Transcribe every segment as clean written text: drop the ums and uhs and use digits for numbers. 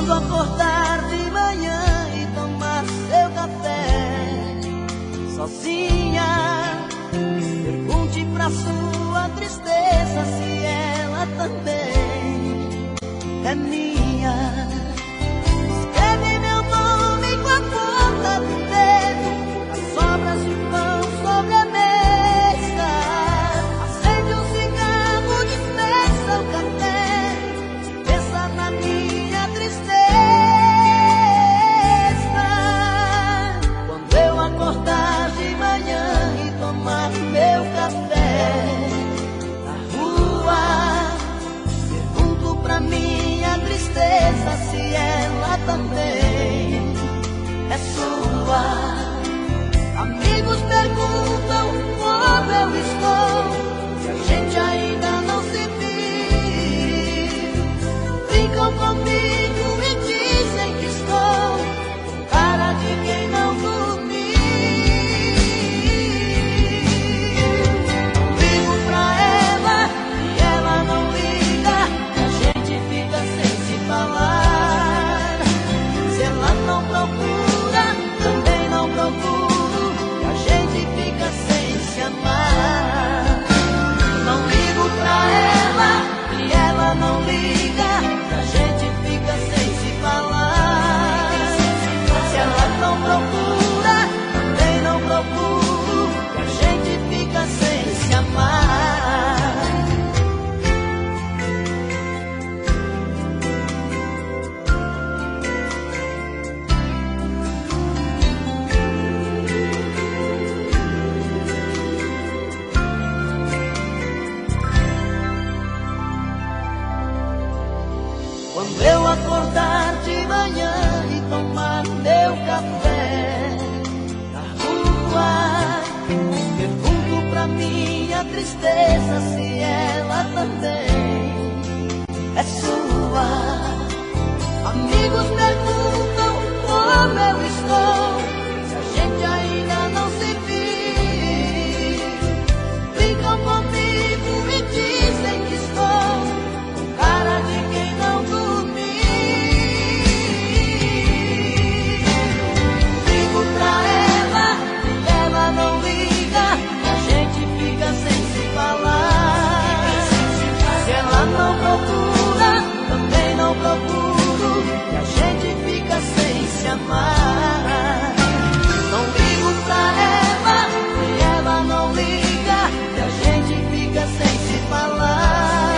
Quando acordar de manhã e tomar seu café sozinha, pergunte pra sua tristeza se ela também é minha. Escreve meu nome com a ponta do dedo nas sobras de pão sobre a mesa. Acende um cigarro, dispensa o café, pensa na minha tristeza. Quando eu acordar de manhã e tomar meu café na rua, pergunto pra minha tristeza se ela também é sua. Amigos perguntam como eu estou, se a gente ainda não se viu. Ficam comigo e dizem que estou com cara de quem não dormiu. Ligo pra ela e ela não liga, a gente fica sem se falar. Se ela não procura, também não procuro, e a gente fica sem se amar. Não ligo pra ela e ela não liga, a gente fica sem se falar. Se ela não procura, também não procuro, e a gente fica sem se amar. Quando eu acordar de manhã e tomar meu café na rua, pergunto pra minha tristeza se ela também é sua. Amigos perguntam como eu estou, se a gente ainda não se viu. Ficam comigo e dizem que estou com cara de quem não dormiu. Ligo pra ela e ela não liga, a gente fica sem se falar. Se ela não procura, também não procuro, e a gente fica sem se amar. Não ligo pra ela e ela não liga, e a gente fica sem se falar.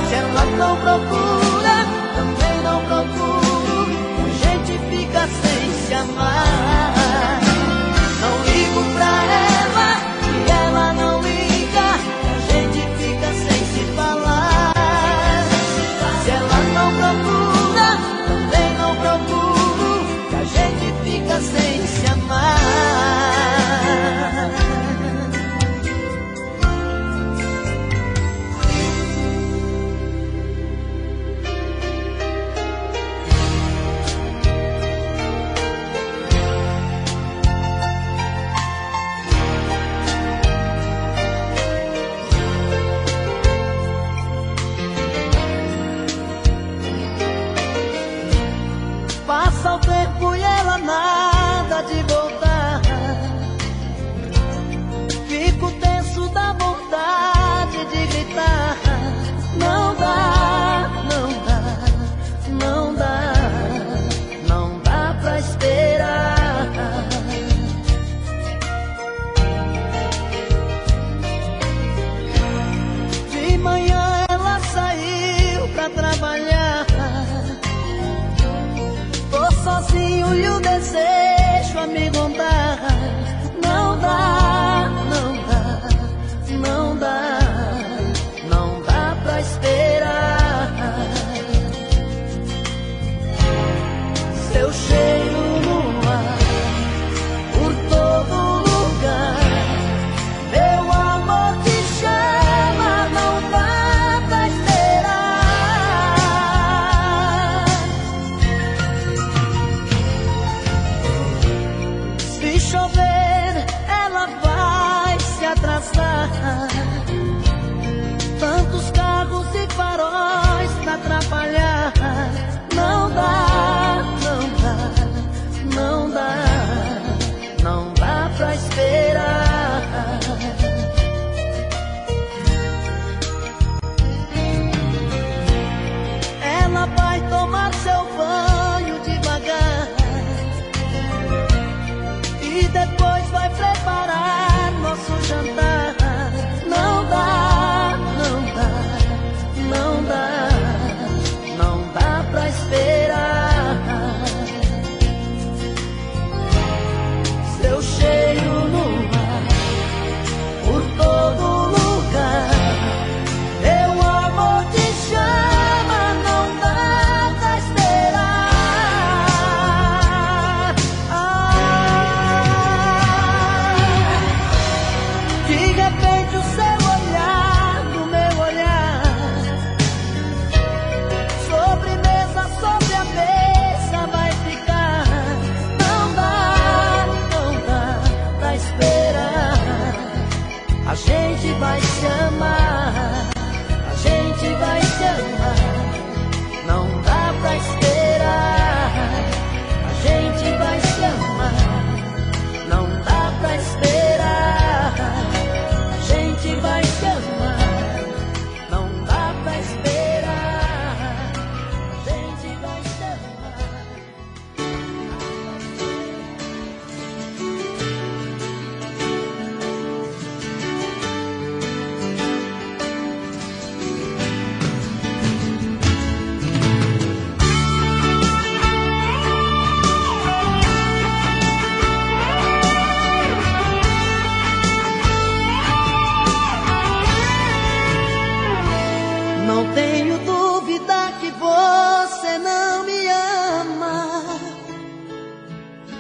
Se ela não procura, também não procuro, e a gente fica sem se amar. Não ligo pra ela e ela não liga, e a gente fica sem se falar. Se ela não procura, também não procuro, e a gente fica sem se amar.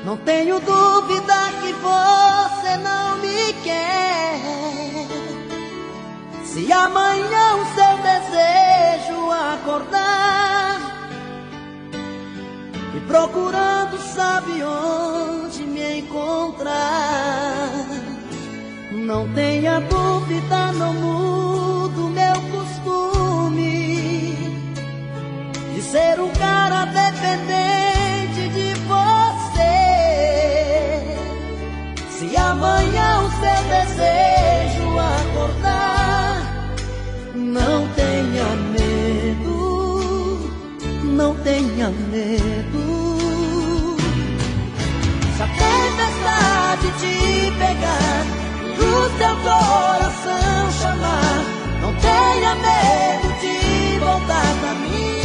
Não tenho dúvida que você não me quer. Se amanhã o seu desejo acordar e procurando sabe onde me encontrar, não tenha dúvida, não mudo meu costume de ser um cara dependente de você. Se amanhã o seu desejo acordar, não tenha medo, não tenha medo. Se a tempestade te pegar e o seu coração chamar, não tenha medo de voltar pra mim.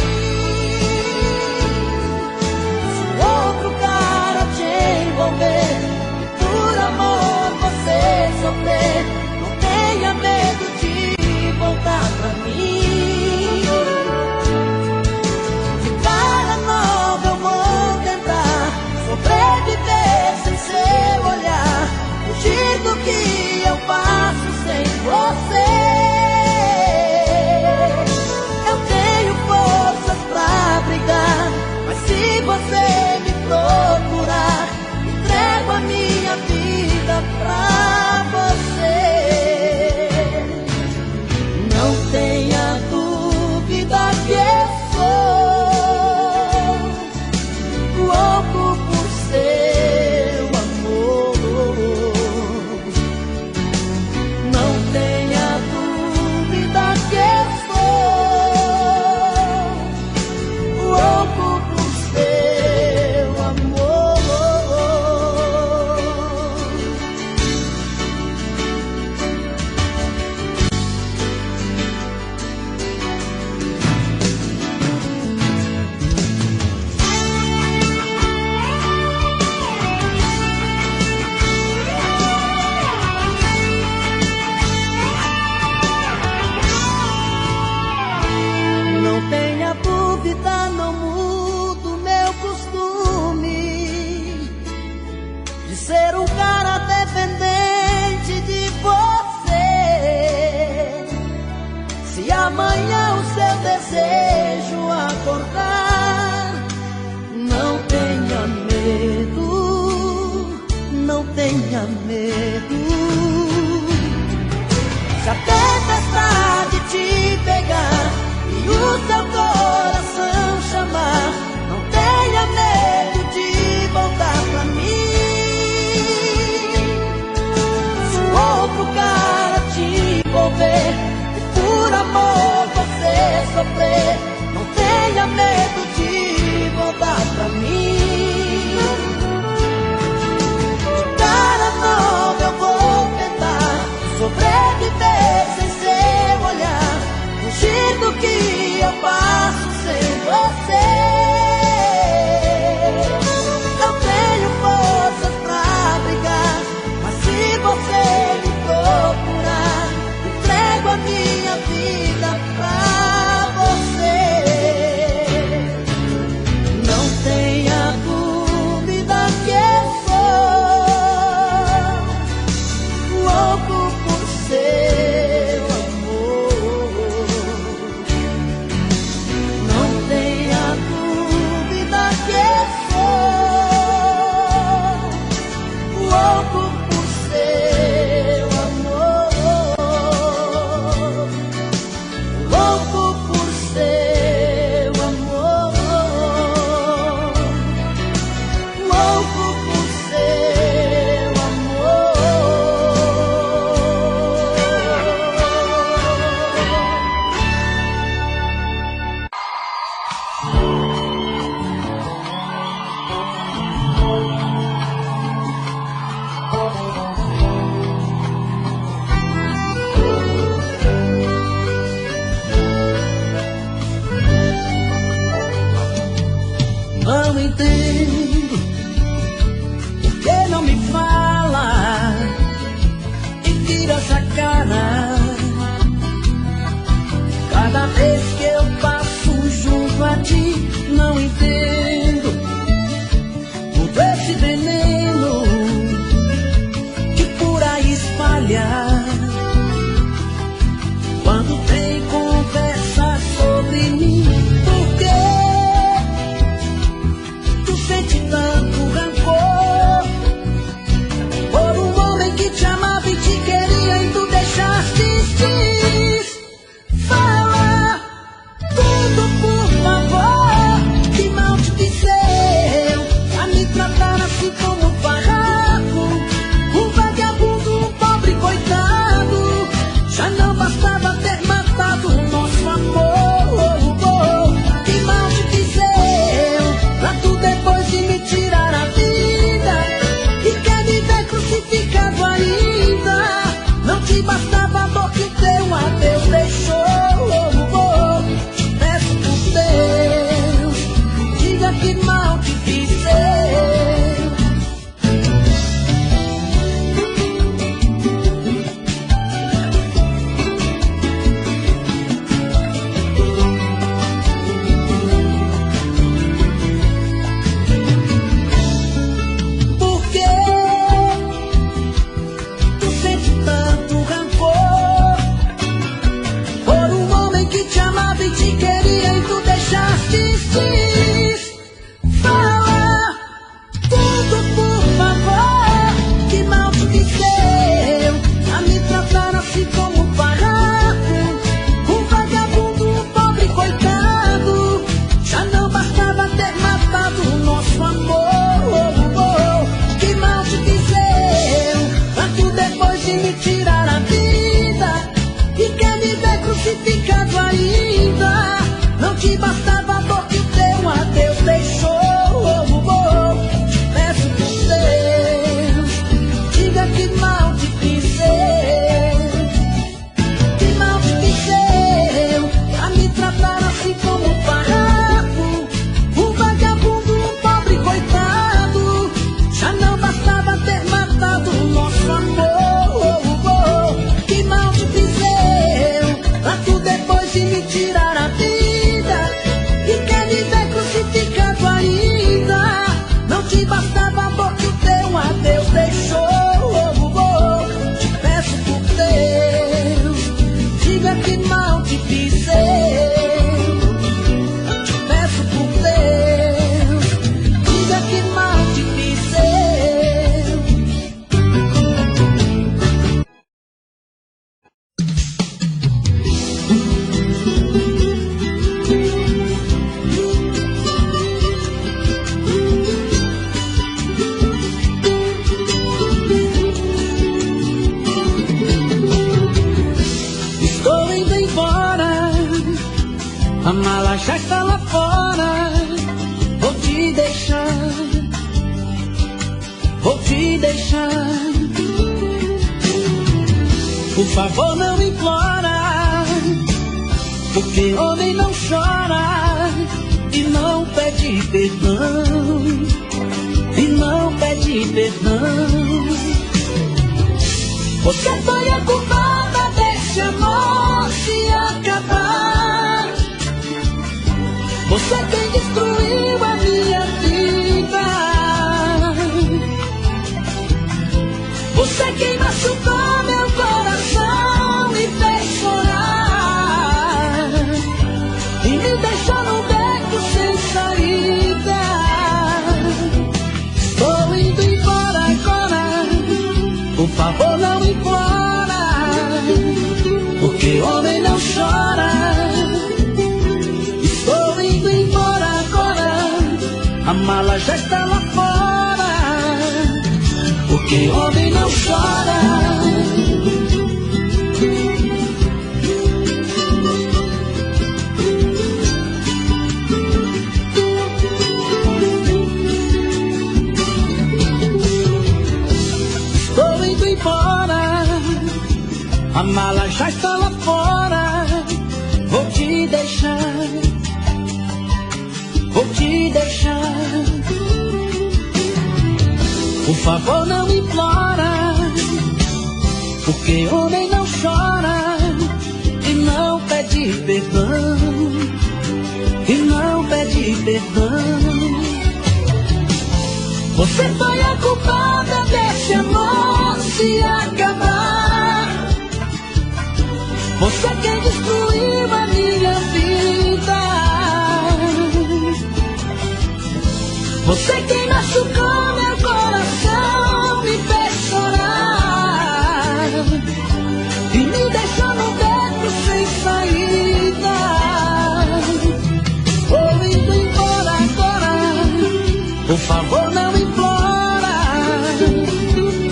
Se outro cara te envolver e por amor você sofrer, não tenha medo de voltar pra mim. De cara nova eu vou tentar sobreviver sem seu olhar, fugir do que eu passo sem você. Eu tenho forças pra brigar, mas se você me procurar, entrego a minha vida pra você. Não tenha dúvida que eu sou louco por seu amor. Não tenha dúvida que eu sou louco por seu amor. Não tenha dúvida, não mudo meu costume de ser um cara dependente de você. Se amanhã o seu desejo acordar, não tenha medo, não tenha medo. Se a tempestade te pegar e o seu coração chamar, não tenha medo de voltar pra mim. Se outro cara te envolver e por amor você sofrer, não tenha medo de voltar pra mim. De cara nova eu vou tentar sobreviver sem seu olhar, fugir do que eu passo sem você. Não tenho forças pra brigar, mas se você me procurar, entrego a minha vida pra você. Não tenha dúvida que eu sou louco por seu amor. Não tenha dúvida que eu sou louco por seu amor. Louco por seu amor. Louco por seu amor. Não entendo porque não me fala e vira essa cara cada vez que eu passo junto a ti. Não entendo todo esse veneno A mala já está lá fora. Vou te deixar, vou te deixar. Por favor, não implora, porque homem não chora e não pede perdão, e não pede perdão. Você foi a culpada desse amor se acabar. Você quem destruiu a minha vida. Você quem machucou meu coração e fez chorar e me deixou num beco sem saída. Estou indo embora agora. Por favor, não implora, porque homem não chora. Estou indo embora agora. A mala já está lá fora, porque homem não chora. Estou indo embora. A mala já está lá fora. Vou te deixar, vou te deixar. Por favor, não implora, porque homem não chora e não pede perdão, e não pede perdão. Você foi a culpada desse amor se acabar. Você quem destruiu a minha vida. Você quem machucou meu coração e fez chorar e me deixou num beco sem saída. Vou indo embora agora. Por favor, não implora,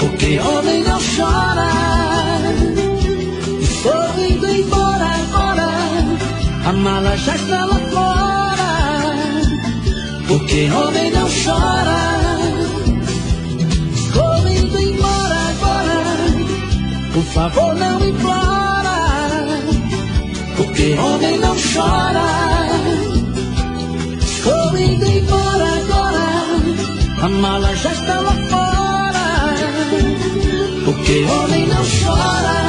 porque homem não chora. Estou indo embora agora. A mala já está lá fora, porque homem não chora. Estou indo embora agora. Por favor, não implora, porque homem não chora. Estou indo embora agora. A mala já está lá fora, porque homem não chora.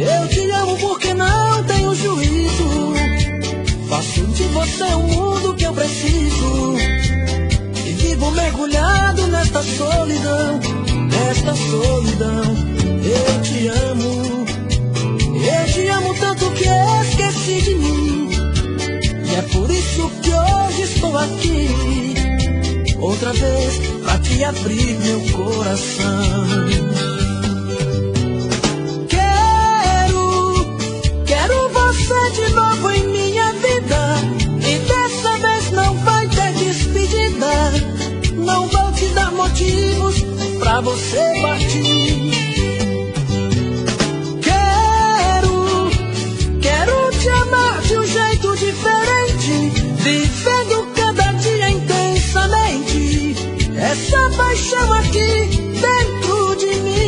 Eu te amo porque não tenho juízo. Faço de você o mundo que eu preciso. E vivo mergulhado nesta solidão, nesta solidão. Eu te amo tanto que esqueci de mim. E é por isso que hoje estou aqui, outra vez pra te abrir meu coração. De novo em minha vida, e dessa vez não vai ter despedida. Não vou te dar motivos pra você partir. Quero te amar de um jeito diferente, vivendo cada dia intensamente essa paixão aqui dentro de mim.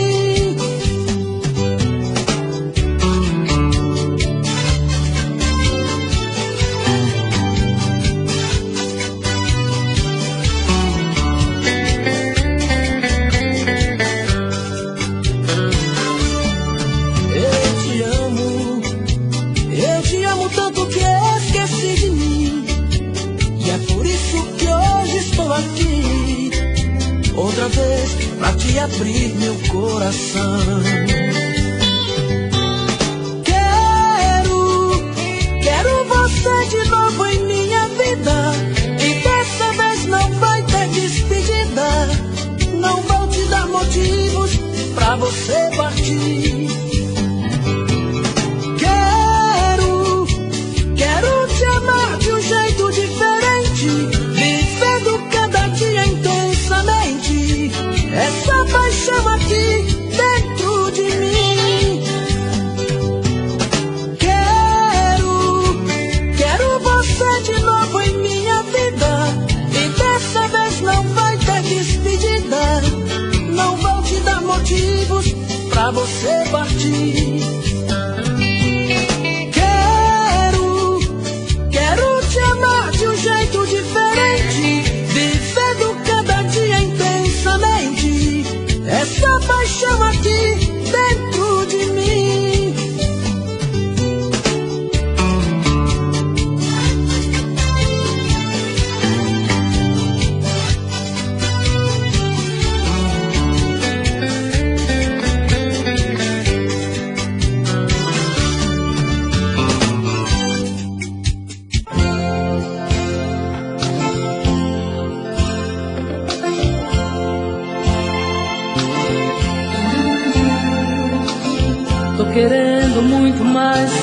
Outra vez pra te abrir meu coração. Quero você de novo em minha vida,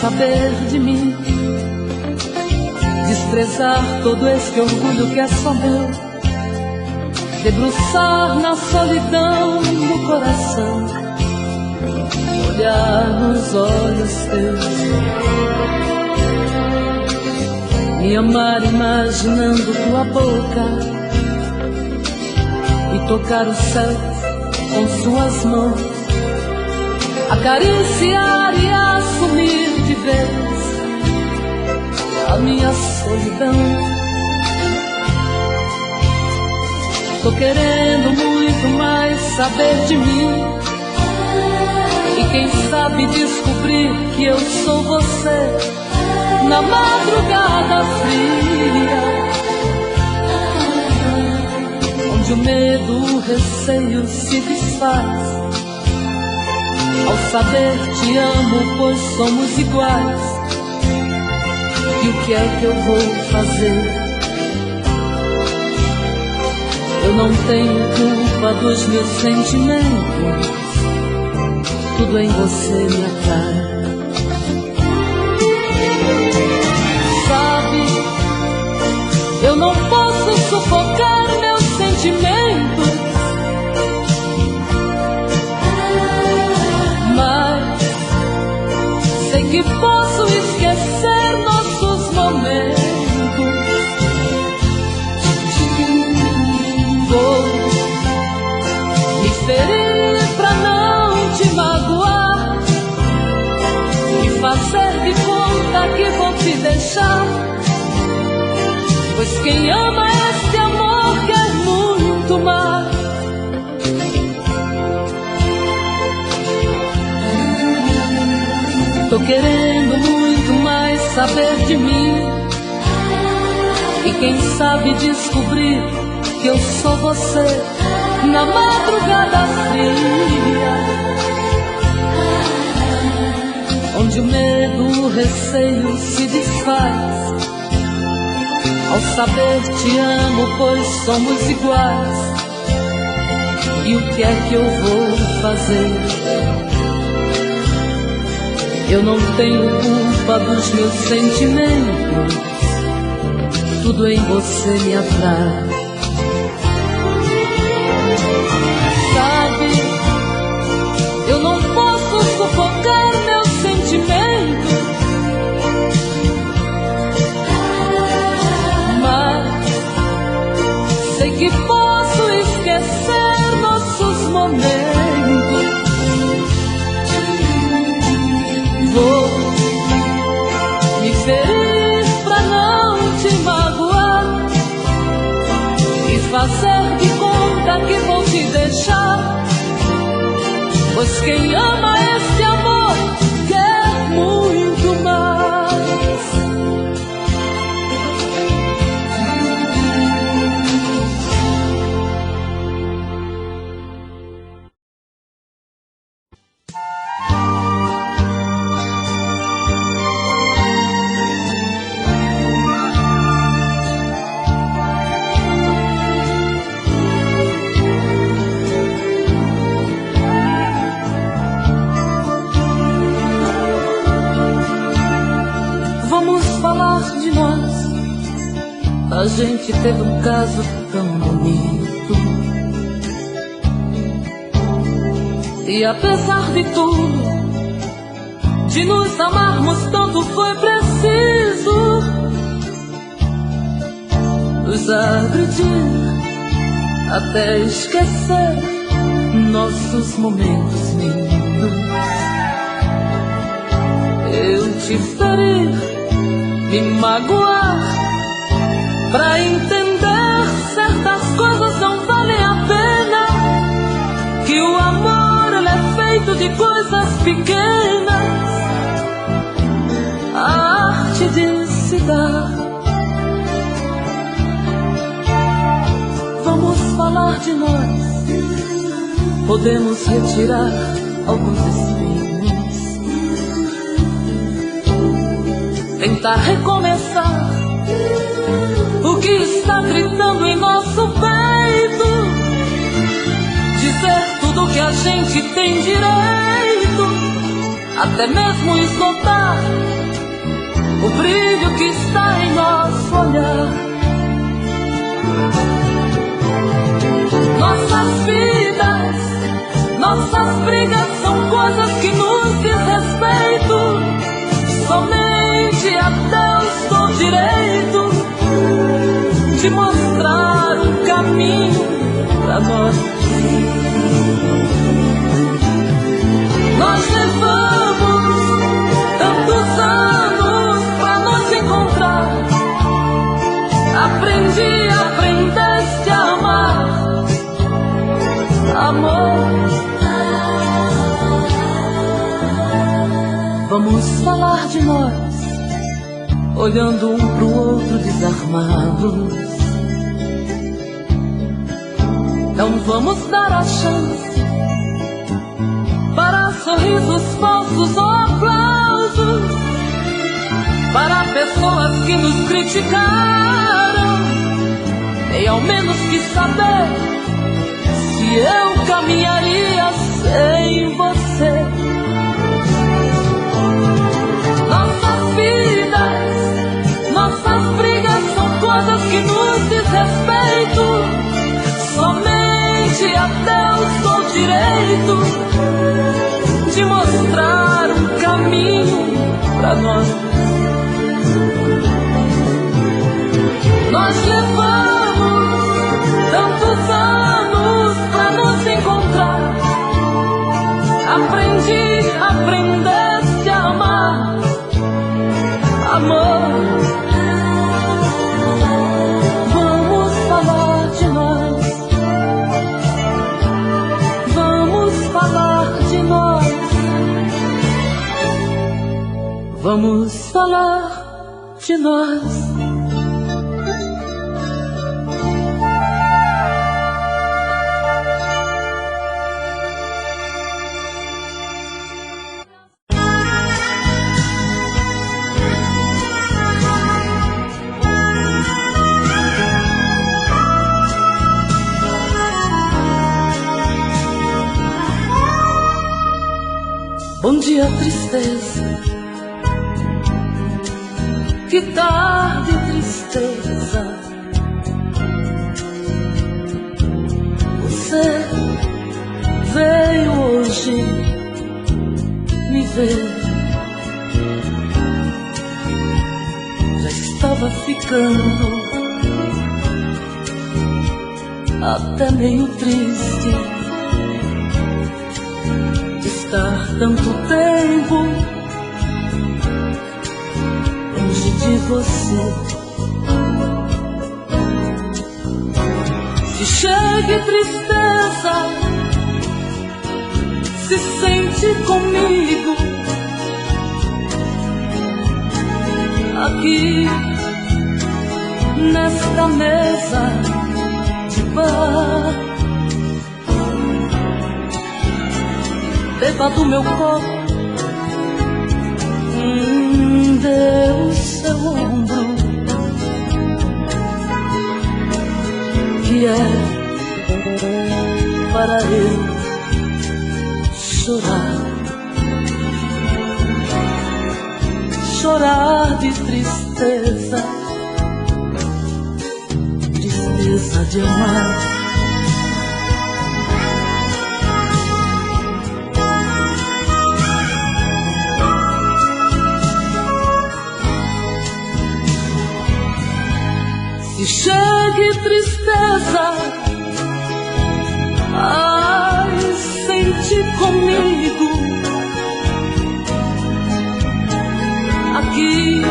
saber de mim, desprezar todo este orgulho que é só meu, debruçar na solidão do coração, olhar nos olhos teus, me amar imaginando tua boca e tocar o céu com suas mãos, acariciar e assumir de vez a minha solidão. Tô querendo muito mais saber de mim, e quem sabe descobrir que eu sou você na madrugada fria, onde o medo, o receio se desfaz ao saber te amo, pois somos iguais. E o que é que eu vou fazer? Eu não tenho culpa dos meus sentimentos, tudo em você me atrai. Sabe, eu não posso sufocar meus sentimentos, mas sei que posso esquecer nossos momentos. Vou me ferir pra não te magoar e fazer de conta que vou te deixar, pois quem ama este amor quer muito mais. Tô querendo muito mais saber de mim, e quem sabe descobrir que eu sou você na madrugada fria, onde o medo, o receio se desfaz ao saber te amo, pois somos iguais. E o que é que eu vou fazer? Eu não tenho culpa dos meus sentimentos, tudo em você me atrai. Sabe, eu não posso sufocar meus sentimentos, mas sei que posso esquecer nossos momentos. Vou me ferir pra não te magoar e fazer de conta que vou te deixar, pois quem ama este amor quer muito mais. A gente teve um caso tão bonito, e apesar de tudo, de nos amarmos tanto, foi preciso nos agredir até esquecer nossos momentos lindos. Eu te ferir, me magoar, pra entender certas coisas não valem a pena, que o amor ele é feito de coisas pequenas, a arte de se dar. Vamos falar de nós, podemos retirar alguns espinhos, tentar recomeçar o que está gritando em nosso peito, dizer tudo que a gente tem direito, até mesmo esgotar o brilho que está em nosso olhar. Nossas vidas, nossas brigas são coisas que nos diz respeito. Somente a Deus dou direito de mostrar um caminho pra nós. Nós levamos tantos anos pra nos encontrar. Aprendeste a amar, amor. Vamos falar de nós, olhando um pro outro desarmados. Não vamos dar a chance para sorrisos falsos ou aplausos, para pessoas que nos criticaram. Nem ao menos quis saber se eu caminharia sem você. Nossas vidas, nossas brigas são coisas que nos diz respeito. Somente a Deus dou direito de mostrar um caminho pra nós. Nós levamos tantos anos pra nos encontrar. Aprendeste a amar, amor. Vamos falar de nós, vamos falar de nós, vamos falar de nós. Bom dia, tristeza, que tarde, tristeza. Você veio hoje me ver. Já estava ficando até meio triste estar tanto tempo longe de você. Se chega tristeza, se sente comigo aqui nesta mesa de bar. Beba do meu copo, dê o seu ombro, que é para eu chorar, chorar de tristeza, tristeza de amar. Se chegue tristeza, ai, sente comigo aqui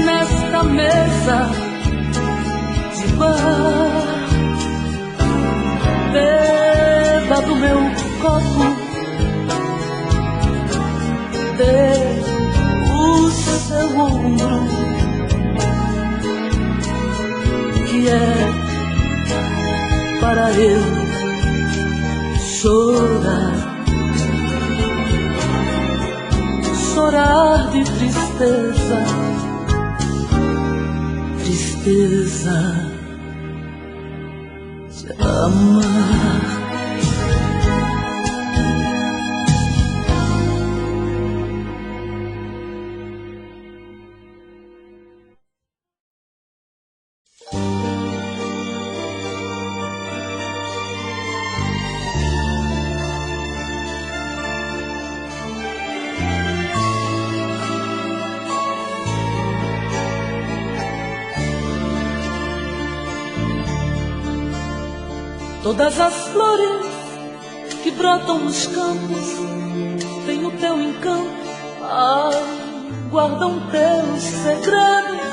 nesta mesa de bar. Beba do meu copo, dê o seu ombro, que é para eu chorar, chorar de tristeza, tristeza de amar. Todas as flores que brotam nos campos têm o teu encanto, guardam teus segredos.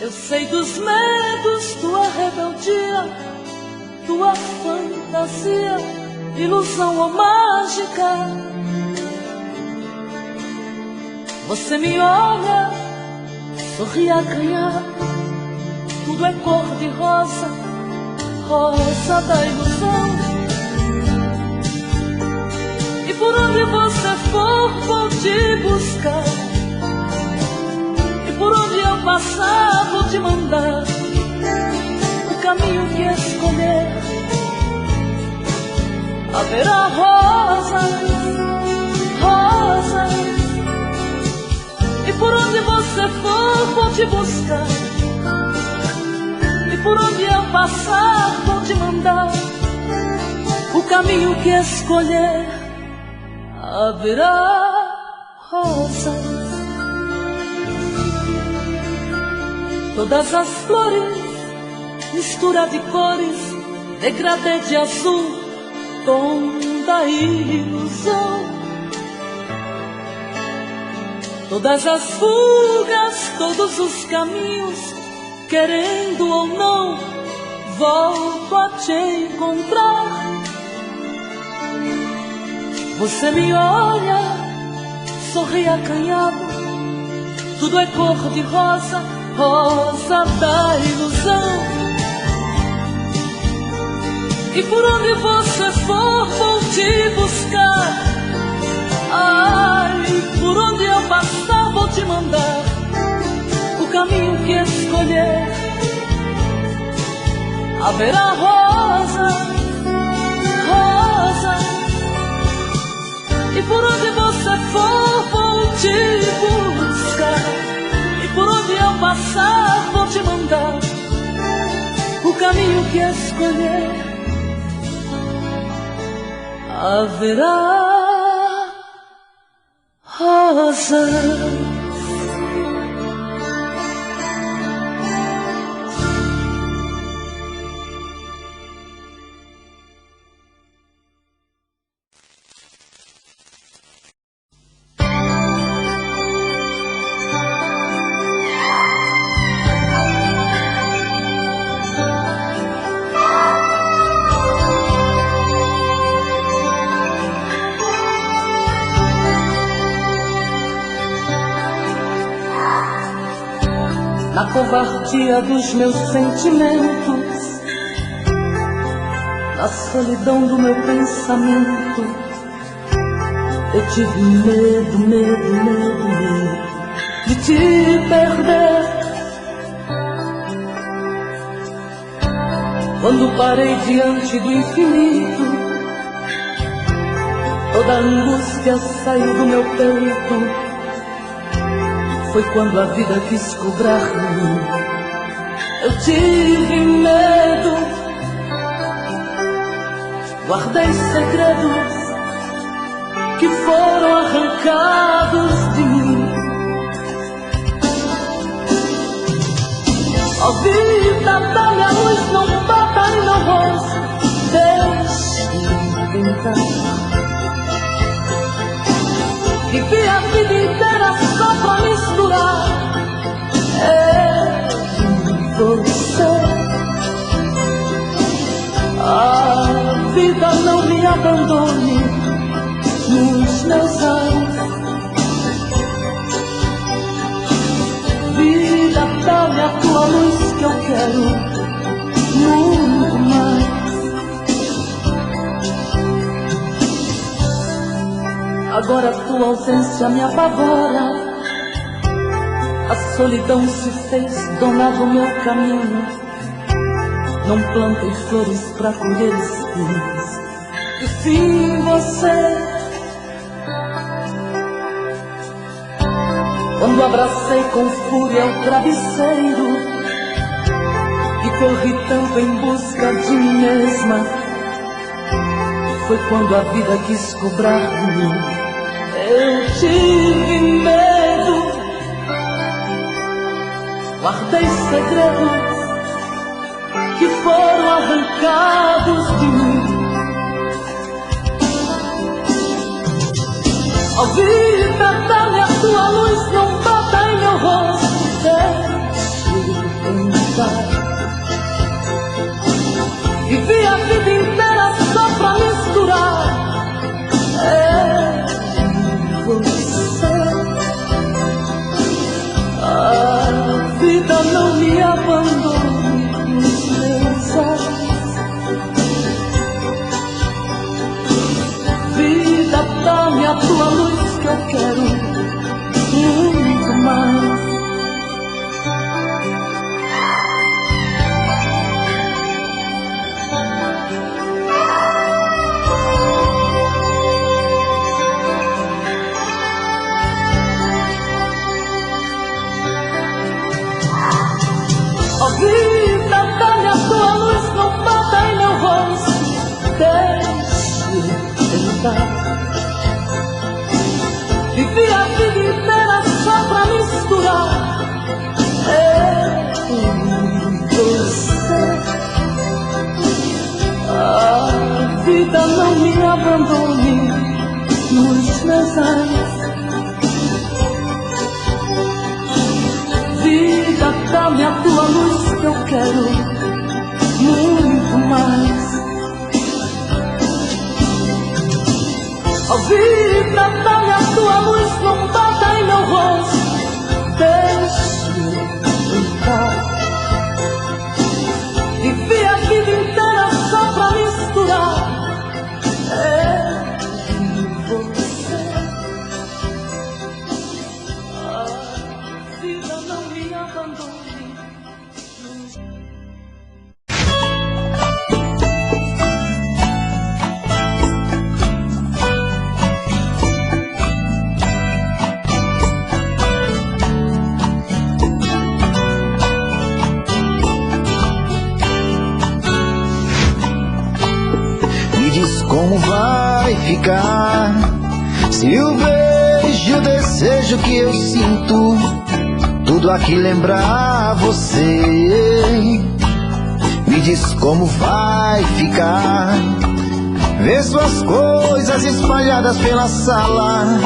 Eu sei dos medos, tua rebeldia, tua fantasia, ilusão ou mágica. Você me olha, sorri acanhado, tudo é cor de rosa, rosa da ilusão. E por onde você for, vou te buscar. E por onde eu passar, vou te mandar o caminho que escolher. Haverá rosas, rosas. E por onde você for, vou te buscar. E por onde eu passar, vou te mandar o caminho que escolher. Haverá rosas. Todas as flores, mistura de cores, degradê de azul, tom da ilusão. Todas as fugas, todos os caminhos, querendo ou não, volto a te encontrar. Você me olha, sorri acanhado, tudo é cor de rosa, rosa da ilusão. E por onde você for, vou te buscar. Ai, por onde eu passar, vou te mandar o caminho que escolher. Haverá rosa, rosa. E por onde você for, vou te buscar. E por onde eu passar, vou te mandar o caminho que escolher. Haverá rosas. Na covardia dos meus sentimentos, na solidão do meu pensamento, eu tive medo, medo, medo, medo de te perder. Quando parei diante do infinito, toda a angústia saiu do meu peito. Foi quando a vida quis cobrar-me. Eu tive medo, guardei segredos que foram arrancados de mim. Ó vida, dá-me a luz, não bata em meu rosto, deixe-me tentar. Vivi a vida inteira só pra misturar eu e você. A vida não me abandone nos meus anos. Vida, dá-me a tua luz que eu quero muito mais. Agora a tua ausência me apavora. A solidão se fez dona do meu caminho. Não plantei flores pra colher espinhos. E sim você, quando abracei com fúria o travesseiro, corri tanto em busca de mim mesma. Foi quando a vida quis cobrar de mim. Eu tive medo, guardei segredos que foram arrancados de mim. Ó vida, dá-me a tua luz, não bata em meu rosto, deixe-me entrar. Vivi a vida inteira só pra misturar você. A vida não me abandone nos meus olhos. Vida, dá-me a tua luz que eu quero muito mais. Ó vida, dá-me a tua luz, não bata em meu rosto, deixe entrar. Vivi a vida inteira só pra misturar você. A vida não me abandone nos meus anos. Vida, dá-me a tua luz que eu quero muito mais. Ó vida, dá-me a tua luz, não bata em meu rosto, deixe-me entrar. Vivi a vida inteira só pra misturar você. A vida não me abandone. Como vai ficar se o beijo, o desejo que eu sinto, tudo aqui lembrar você? Me diz como vai ficar ver suas coisas espalhadas pela sala.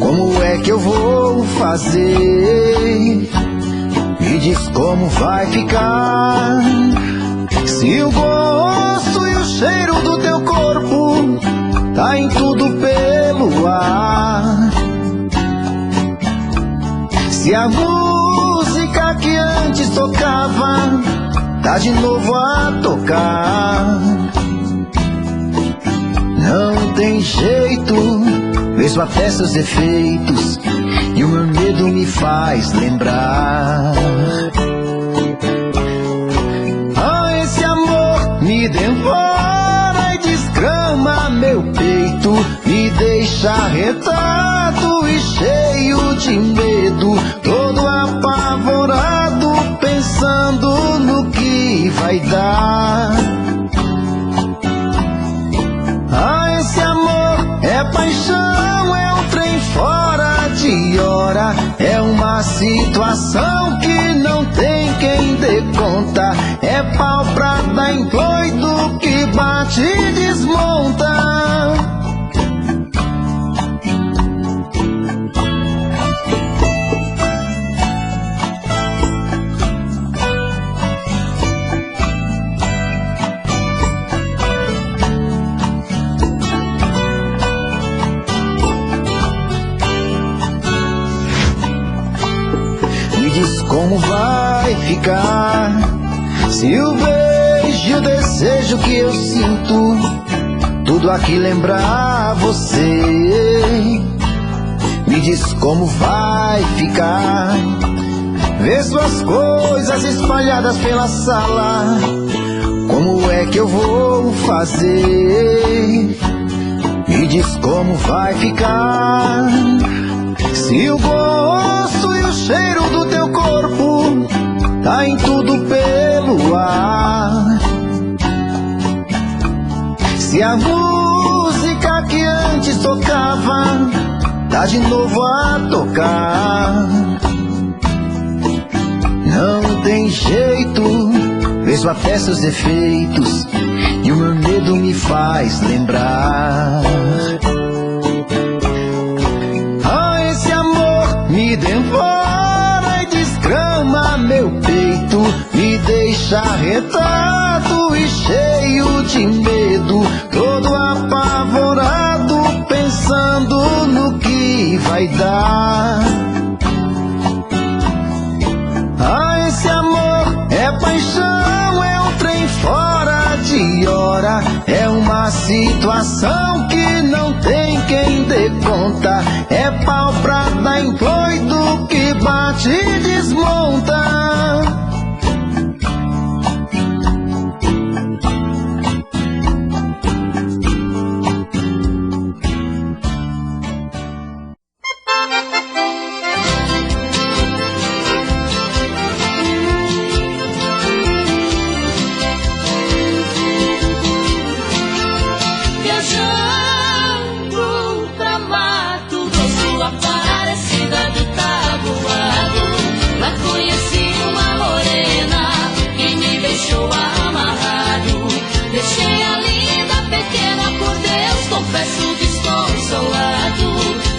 Como é que eu vou fazer? Me diz como vai ficar se o gosto e o cheiro do teu corpo tá em tudo pelo ar. Se a música que antes tocava tá de novo a tocar. Não tem jeito, mesmo até seus efeitos, e o meu medo me faz lembrar. Me devora e desgrama meu peito, me deixa arretado e cheio de medo, todo apavorado, pensando no que vai dar. Ah, esse amor é paixão, é um trem fora de hora, é uma situação que não tem quem dê conta, é pau pra dar em doido que bate e desmonta. Me diz como vai ficar se o beijo, o desejo que eu sinto, tudo aqui lembrar você? Me diz como vai ficar ver suas coisas espalhadas pela sala. Como é que eu vou fazer? Me diz como vai ficar se o gosto e o cheiro do teu corpo tá em tudo pelo ar. Se a música que antes tocava tá de novo a tocar, não tem jeito, vejo até seus defeitos e o meu medo me faz lembrar. Ah, esse amor me devora e desgrama meu peito, me deixa arretado e cheio de medo, todo apavorado, pensando no que vai dar. Ah, esse amor é paixão, é um trem fora de hora, é uma situação que não tem quem dê conta, é pau pra dar em doido que bate e desmonta. Confesso que estou isolado,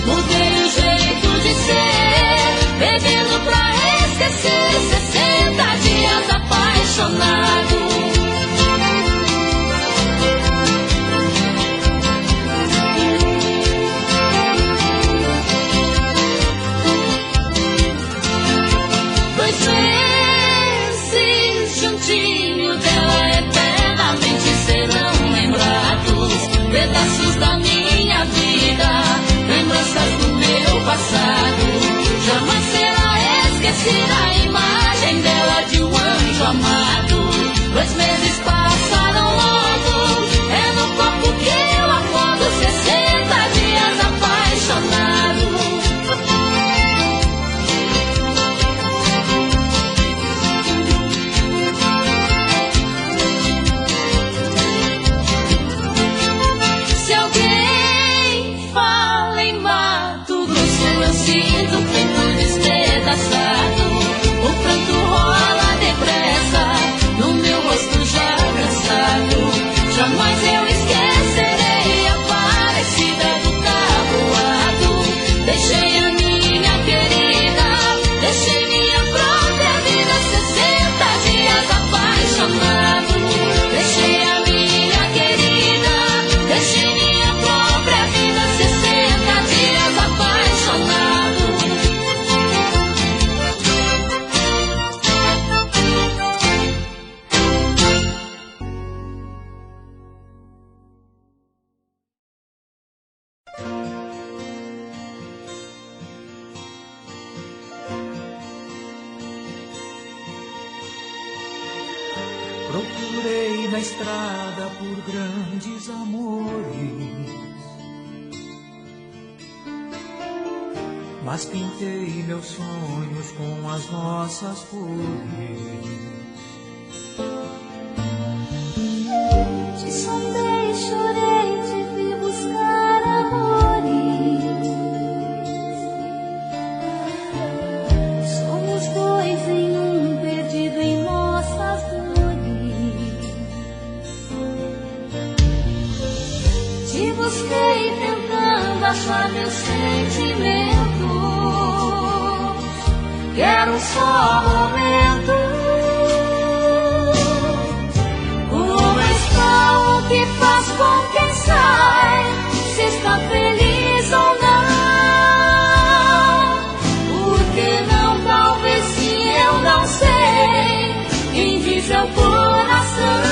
mudei o jeito de ser, bebendo pra esquecer 60 dias apaixonado. Dois meses juntinho dela eternamente serão lembrados, pedaços da minha vida, lembranças do meu passado. Jamais será esquecida a imagem dela de um anjo amado. 2 meses passaram logo, é no corpo que eu acordo 60 dias apaixonado. Sinto o peito despedaçado, o pranto rola depressa no meu rosto já cansado. Jamais eu esquecerei a parecida do tabuado. Deixei a minha querida, deixei minha própria vida 60 dias apaixonado. Deixei a minha querida, deixei minha própria vida 60 dias apaixonado. Procurei na estrada por grandes amores, mas pintei meus sonhos com as nossas cores. Te sondei, chorei, te vi buscar amores. Somos dois em um, perdido em nossas dores. Te busquei tentando achar meus sentimentos. Quero um só momento. Como está, o que faz com quem sai? Se está feliz ou não? Por que não? Talvez sim, eu não sei. Quem diz é o coração.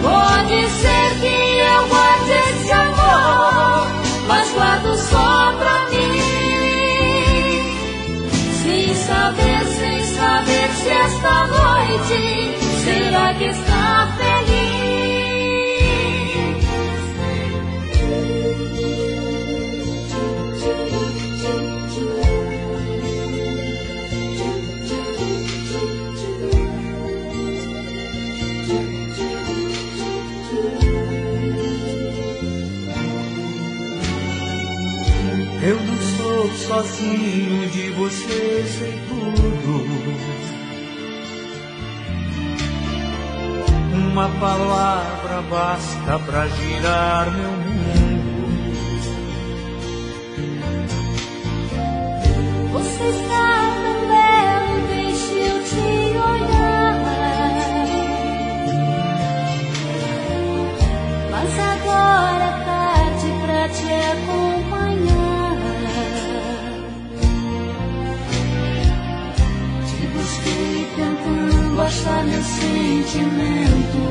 Pode ser que eu guarde esse amor, mas guardo só pra mim. Sem saber se esta noite será que está feliz. sozinho de você sei tudo. Uma palavra basta pra girar meu mundo. Você está tão belo, deixa eu te olhar. Mas agora é tarde pra te acompanhar. Te busquei tentando achar meu sentimento.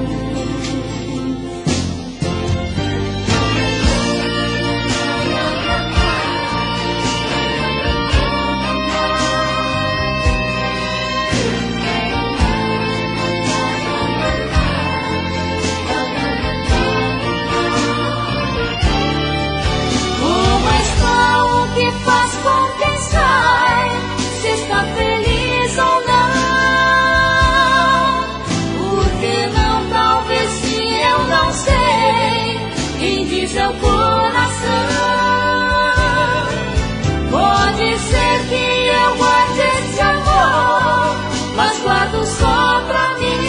Faz com quem sai, se está feliz ou não. Porque não, talvez sim, eu não sei. Quem diz é o coração. Pode ser que eu guarde esse amor, mas guardo só pra mim.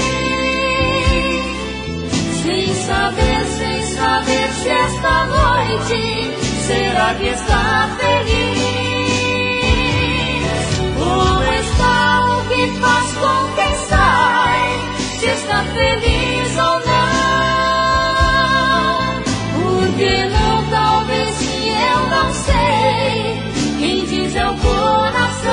Sem saber se esta noite será que está feliz? Como está o que faz com quem sai? Se está feliz ou não? Porque não, talvez sim, eu não sei. Quem diz é o coração.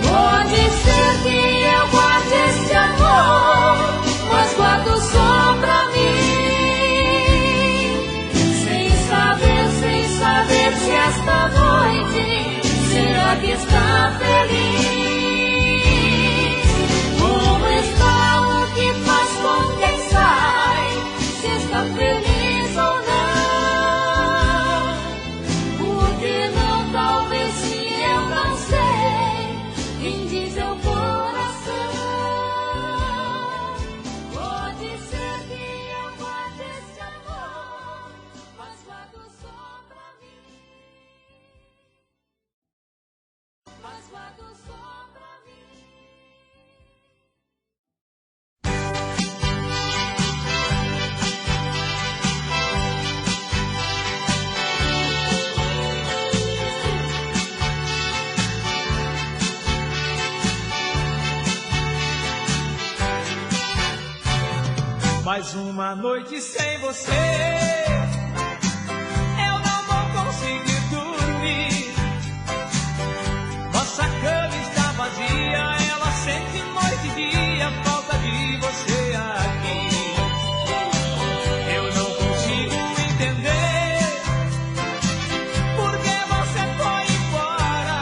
Pode ser que eu guarde esse amor, mas guardo só pra mim. Se esta noite será que está feliz? Como está o que faz com quem sai? Se está feliz ou não? Porque não, talvez sim, eu não sei. Quem diz é o coração. Pode ser que eu guarde esse amor, mas guardo só pra mim. Mas guardo só pra mim. Mais uma noite sem você, eu não vou conseguir dormir. Nossa cama está vazia, ela sente noite e dia falta de você aqui. Eu não consigo entender por que você foi embora.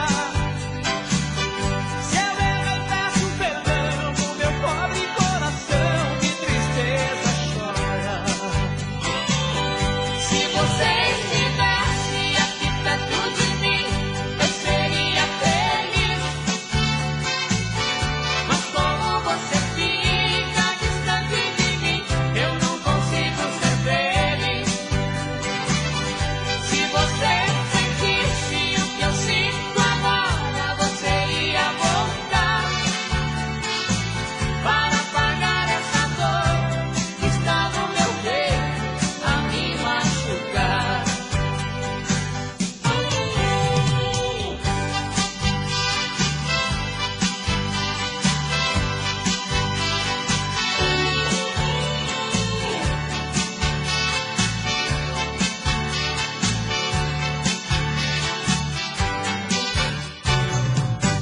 Se eu errei, peço perdão pro meu pobre coração, que tristeza chora. Se você estivesse aqui perto de mim, eu seria feliz. Mas como você fica distante de mim, eu não consigo ser feliz. Se você sentisse o que eu sinto agora, você ia voltar para apagar essa dor que está no meu peito a me machucar.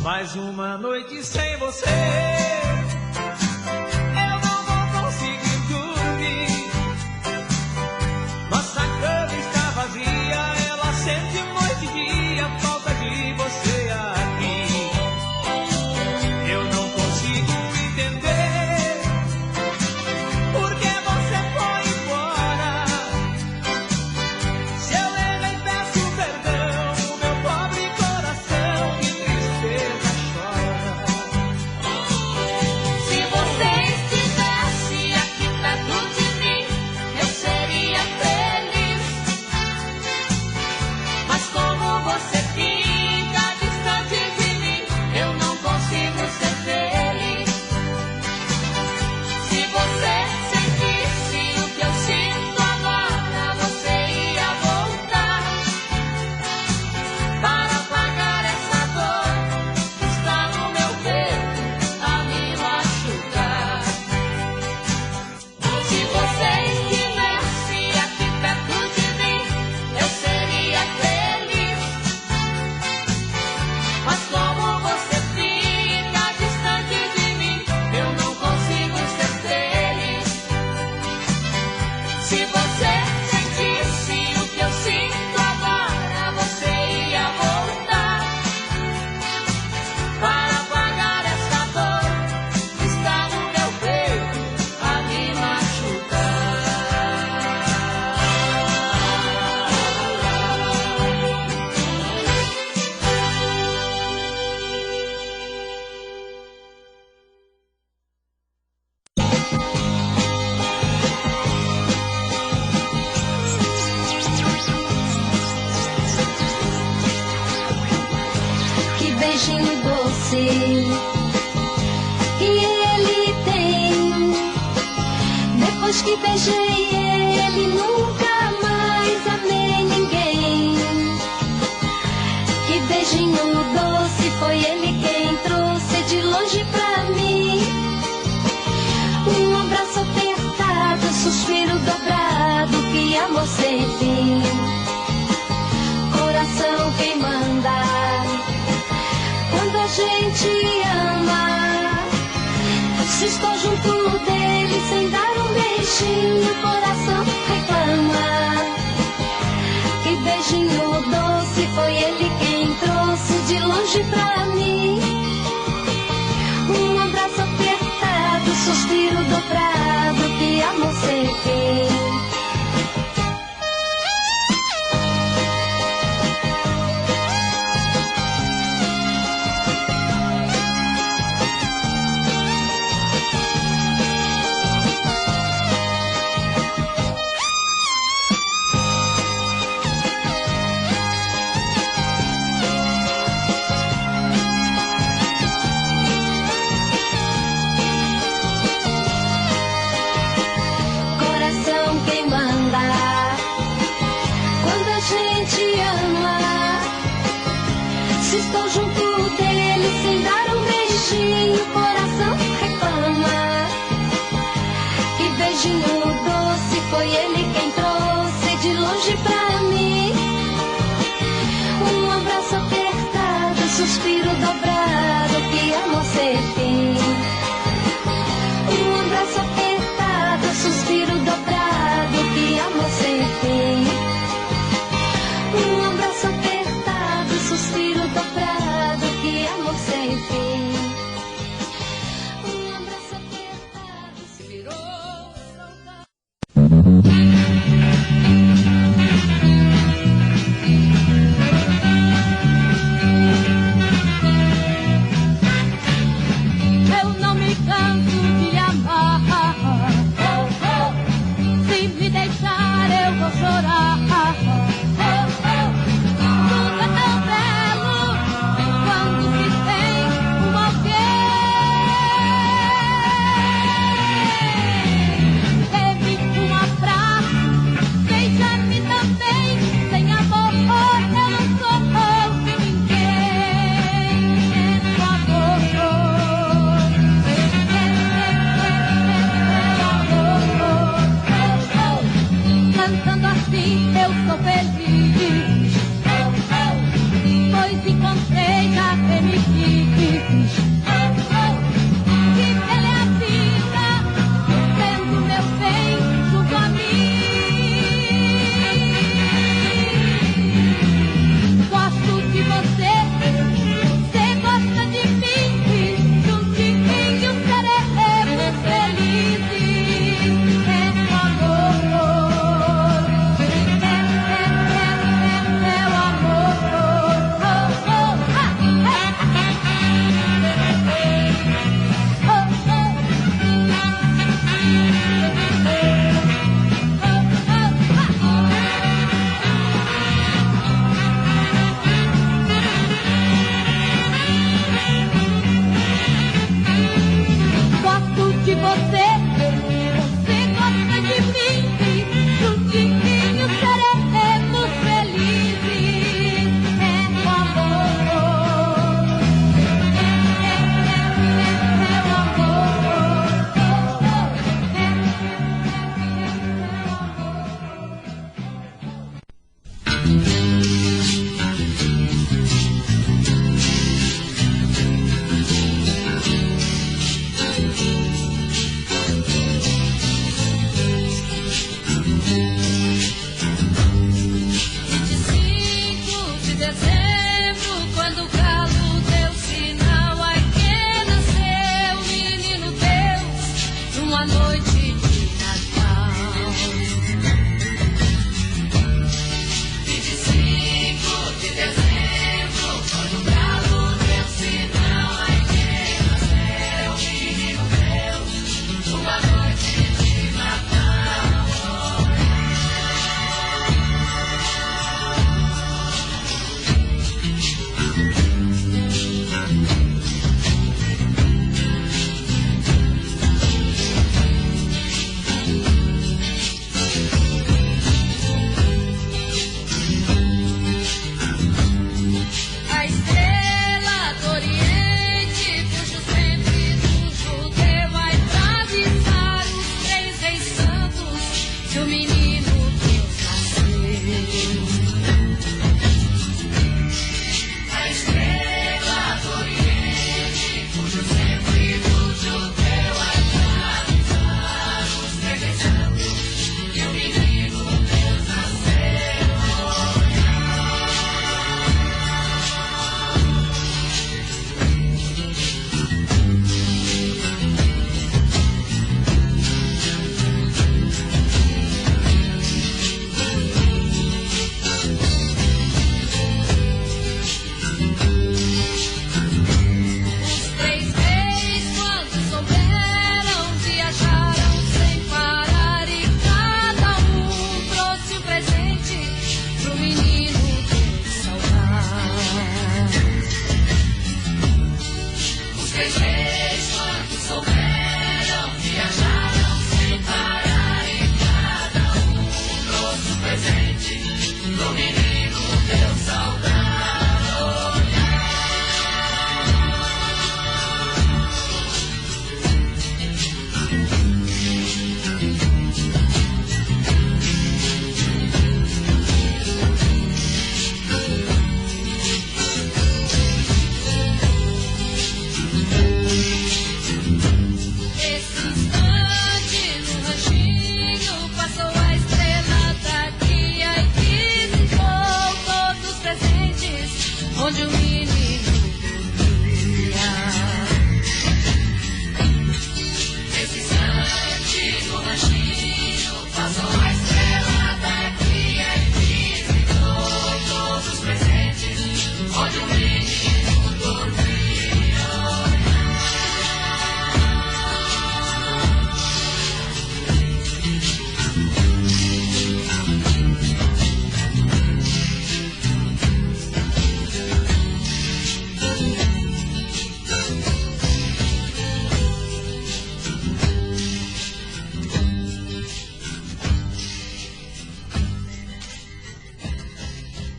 Mais uma noite sem você, eu não vou conseguir dormir. Nossa cama está vazia, ela sente noite e dia falta de você aqui. Eu não consigo entender por que você foi embora. Se eu errei, peço perdão, o meu pobre coração, que tristeza chora. doce que ele tem. Depois que beijei ele, nunca mais amei ninguém. Que beijinho doce, foi ele quem trouxe de longe pra mim. Um abraço apertado, suspiro dobrado, que amor sem fim. Coração quem manda, quando a gente ama, se estou junto dele sem dar um beijinho, o coração reclama. Que beijinho doce, foi ele quem trouxe de longe pra mim.